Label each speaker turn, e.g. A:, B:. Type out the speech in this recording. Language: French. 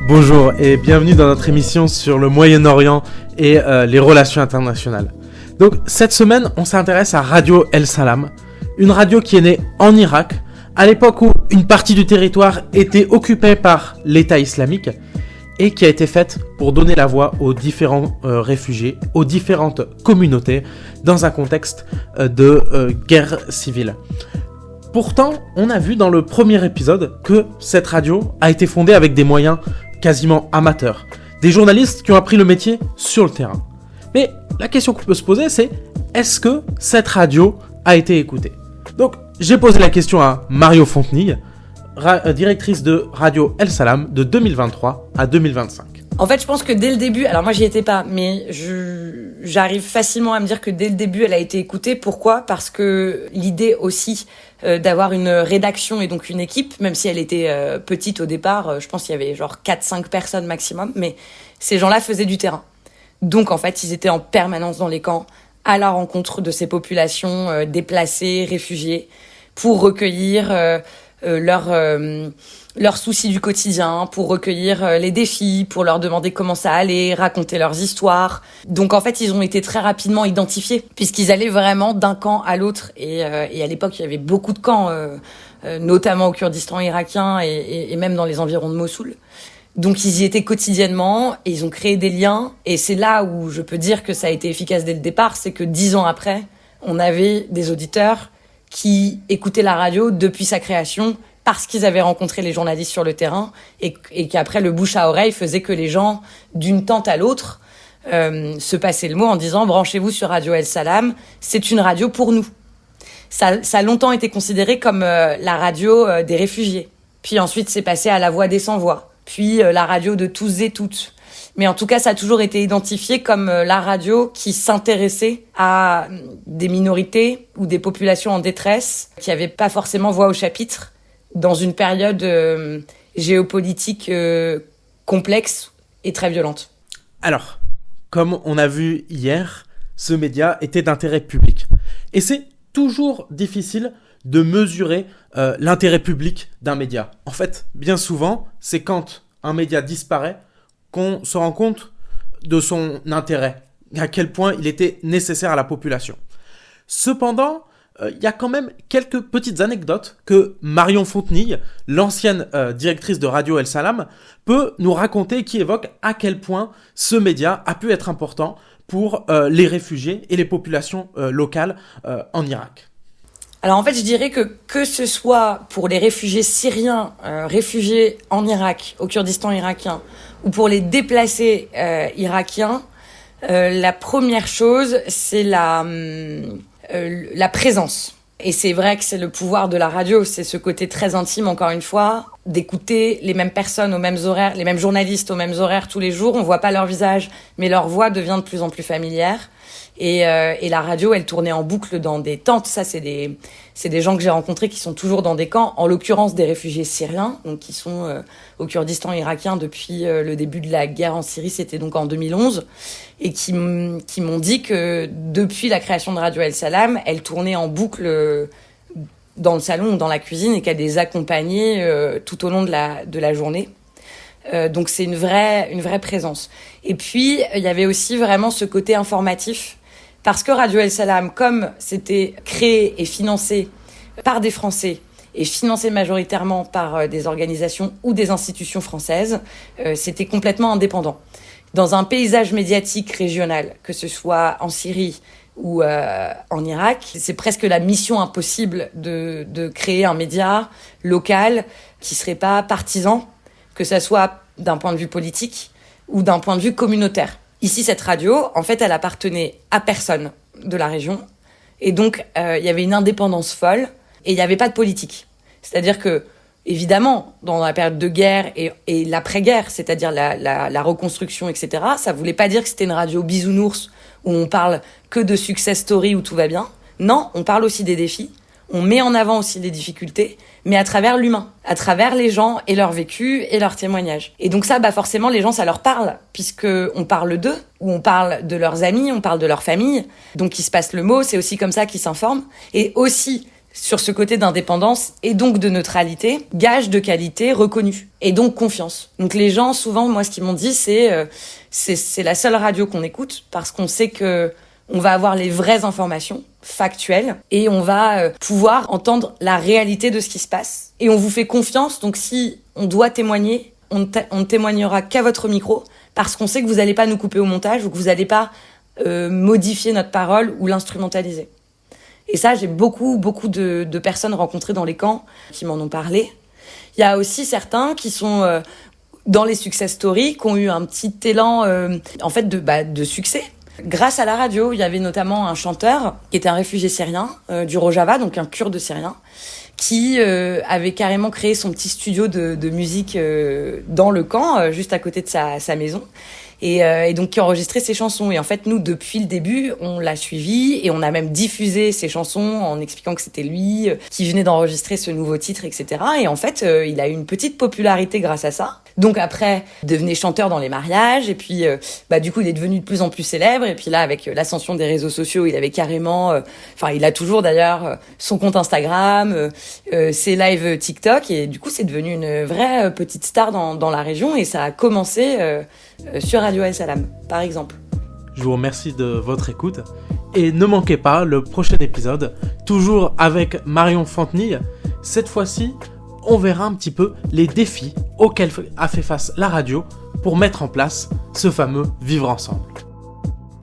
A: Bonjour et bienvenue dans notre émission sur le Moyen-Orient et les relations internationales. Donc cette semaine, on s'intéresse à Radio El Salam, une radio qui est née en Irak, à l'époque où une partie du territoire était occupée par l'État islamique et qui a été faite pour donner la voix aux différents réfugiés, aux différentes communautés dans un contexte de guerre civile. Pourtant, on a vu dans le premier épisode que cette radio a été fondée avec des moyens quasiment amateurs, des journalistes qui ont appris le métier sur le terrain. Mais la question qu'on peut se poser, c'est est-ce que cette radio a été écoutée ? Donc, j'ai posé la question à Mario Fontenille, directrice de Radio El Salam de 2023 à 2025.
B: En fait, je pense que dès le début, alors moi j'y étais pas, mais j'arrive facilement à me dire que dès le début, elle a été écoutée. Pourquoi ? Parce que l'idée aussi d'avoir une rédaction et donc une équipe, même si elle était petite au départ, je pense qu'il y avait genre 4-5 personnes maximum, mais ces gens-là faisaient du terrain. Donc en fait, ils étaient en permanence dans les camps, à la rencontre de ces populations déplacées, réfugiées, pour recueillir leurs soucis du quotidien, pour recueillir les défis, pour leur demander comment ça allait, raconter leurs histoires. Donc en fait, ils ont été très rapidement identifiés, puisqu'ils allaient vraiment d'un camp à l'autre. Et à l'époque, il y avait beaucoup de camps, notamment au Kurdistan irakien et même dans les environs de Mossoul. Donc ils y étaient quotidiennement, et ils ont créé des liens. Et c'est là où je peux dire que ça a été efficace dès le départ, c'est que 10 ans après, on avait des auditeurs qui écoutaient la radio depuis sa création, parce qu'ils avaient rencontré les journalistes sur le terrain et qu'après le bouche à oreille faisait que les gens, d'une tente à l'autre, se passaient le mot en disant « Branchez-vous sur Radio El Salam, c'est une radio pour nous ». Ça a longtemps été considéré comme la radio des réfugiés. Puis ensuite, c'est passé à la voix des sans-voix. Puis la radio de tous et toutes. Mais en tout cas, ça a toujours été identifié comme la radio qui s'intéressait à des minorités ou des populations en détresse qui n'avaient pas forcément voix au chapitre dans une période géopolitique complexe et très violente.
A: Alors, comme on a vu hier, ce média était d'intérêt public. Et c'est toujours difficile de mesurer l'intérêt public d'un média. En fait, bien souvent, c'est quand un média disparaît qu'on se rend compte de son intérêt, à quel point il était nécessaire à la population. Cependant, il y a quand même quelques petites anecdotes que Marion Fontenille, l'ancienne directrice de Radio El Salam, peut nous raconter qui évoquent à quel point ce média a pu être important pour les réfugiés et les populations locales en Irak.
B: Alors en fait, je dirais que ce soit pour les réfugiés syriens, réfugiés en Irak, au Kurdistan irakien, ou pour les déplacés irakiens, la première chose, c'est la présence. Et c'est vrai que c'est le pouvoir de la radio, c'est ce côté très intime, encore une fois, d'écouter les mêmes personnes aux mêmes horaires, les mêmes journalistes aux mêmes horaires tous les jours. On voit pas leur visage, mais leur voix devient de plus en plus familière. Et la radio, elle tournait en boucle dans des tentes. Ça, c'est des gens que j'ai rencontrés qui sont toujours dans des camps, en l'occurrence des réfugiés syriens, donc qui sont au Kurdistan irakien depuis le début de la guerre en Syrie, c'était donc en 2011, et qui m'ont dit que depuis la création de Radio El Salam, elle tournait en boucle dans le salon ou dans la cuisine et qu'elle les accompagnait tout au long de la journée. Donc c'est une vraie présence. Et puis, il y avait aussi vraiment ce côté informatif. Parce que Radio El Salam, comme c'était créé et financé par des Français et financé majoritairement par des organisations ou des institutions françaises, c'était complètement indépendant. Dans un paysage médiatique régional, que ce soit en Syrie ou en Irak, c'est presque la mission impossible de créer un média local qui serait pas partisan, que ça soit d'un point de vue politique ou d'un point de vue communautaire. Ici, cette radio, en fait, elle appartenait à personne de la région. Et donc, il y avait une indépendance folle et il n'y avait pas de politique. C'est-à-dire que, évidemment, dans la période de guerre et l'après-guerre, c'est-à-dire la reconstruction, etc., ça ne voulait pas dire que c'était une radio bisounours où on parle que de success story où tout va bien. Non, on parle aussi des défis. On met en avant aussi les difficultés, mais à travers l'humain, à travers les gens et leur vécu et leurs témoignages. Et donc ça, forcément, les gens, ça leur parle, puisque on parle d'eux, ou on parle de leurs amis, on parle de leur famille. Donc ils se passent le mot, c'est aussi comme ça qu'ils s'informent. Et aussi, sur ce côté d'indépendance et donc de neutralité, gage de qualité reconnu et donc confiance. Donc les gens, souvent, moi, ce qu'ils m'ont dit, c'est la seule radio qu'on écoute parce qu'on sait que on va avoir les vraies informations factuelles et on va pouvoir entendre la réalité de ce qui se passe. Et on vous fait confiance, donc si on doit témoigner, on ne témoignera qu'à votre micro parce qu'on sait que vous n'allez pas nous couper au montage ou que vous n'allez pas modifier notre parole ou l'instrumentaliser. Et ça, j'ai beaucoup de personnes rencontrées dans les camps qui m'en ont parlé. Il y a aussi certains qui sont dans les success stories, qui ont eu un petit élan en fait de succès. Grâce à la radio, il y avait notamment un chanteur qui était un réfugié syrien du Rojava, donc un Kurde syrien, qui avait carrément créé son petit studio de musique dans le camp, juste à côté de sa maison. Et donc qui enregistrait ses chansons. Et en fait, nous, depuis le début, on l'a suivi et on a même diffusé ses chansons en expliquant que c'était lui qui venait d'enregistrer ce nouveau titre, etc. Et en fait, il a eu une petite popularité grâce à ça. Donc après, il devenait chanteur dans les mariages et puis du coup, il est devenu de plus en plus célèbre. Et puis là, avec l'ascension des réseaux sociaux, il avait carrément... il a toujours d'ailleurs son compte Instagram, ses lives TikTok. Et du coup, c'est devenu une vraie petite star dans la région. Et ça a commencé... sur Radio El Salam, par exemple.
A: Je vous remercie de votre écoute et ne manquez pas le prochain épisode, toujours avec Marion Fontenille. Cette fois-ci, on verra un petit peu les défis auxquels a fait face la radio pour mettre en place ce fameux vivre ensemble.